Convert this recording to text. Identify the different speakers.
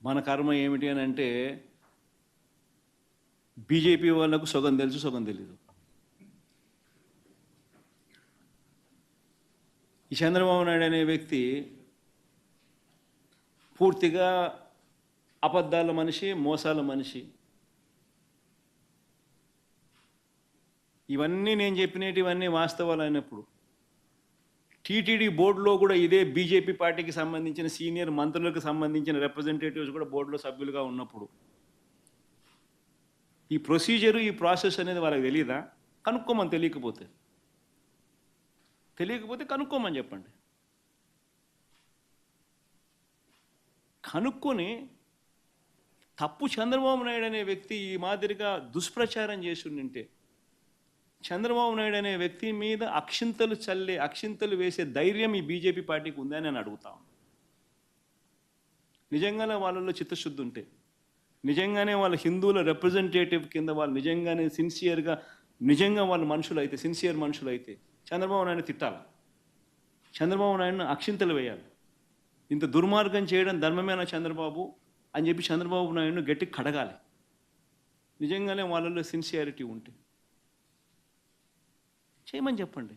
Speaker 1: మన కర్మ ఏమిటి అని అంటే బీజేపీ వాళ్ళకు సగం తెలుసు, సగం తెలీదు. ఈ చంద్రబాబు నాయుడు అనే వ్యక్తి పూర్తిగా అబద్ధాల మనిషి, మోసాల మనిషి. ఇవన్నీ నేను చెప్పినటివన్నీ వాస్తవాలు అయినప్పుడు టీటీడీ బోర్డులో కూడా ఇదే బీజేపీ పార్టీకి సంబంధించిన సీనియర్ మంత్రులకు సంబంధించిన రిప్రజెంటేటివ్స్ కూడా బోర్డులో సభ్యులుగా ఉన్నప్పుడు ఈ ప్రొసీజరు, ఈ ప్రాసెస్ అనేది వాళ్ళకి తెలియదా? కనుక్కోమని. తెలియకపోతే కనుక్కోమని చెప్పండి. కనుక్కొని తప్పు చంద్రబాబు నాయుడు అనే వ్యక్తి ఈ మాదిరిగా దుష్ప్రచారం చేసి ఉంటే చంద్రబాబు నాయుడు అనే వ్యక్తి మీద అక్షింతలు వేసే ధైర్యం ఈ బీజేపీ పార్టీకి ఉందని నేను అడుగుతాను. నిజంగానే వాళ్ళలో చిత్తశుద్ధి ఉంటే, నిజంగానే వాళ్ళ హిందువుల రిప్రజెంటేటివ్ కింద వాళ్ళు నిజంగానే సిన్సియర్గా, నిజంగా వాళ్ళ మనుషులు అయితే, సిన్సియర్ మనుషులు అయితే చంద్రబాబు నాయుడు తిట్టాలి, చంద్రబాబు నాయుడును అక్షింతలు వేయాలి. ఇంత దుర్మార్గం చేయడం ధర్మమేనా చంద్రబాబు అని చెప్పి చంద్రబాబు నాయుడును గట్టి కడగాలి. నిజంగానే వాళ్ళలో సిన్సియారిటీ ఉంటే చేయమని చెప్పండి.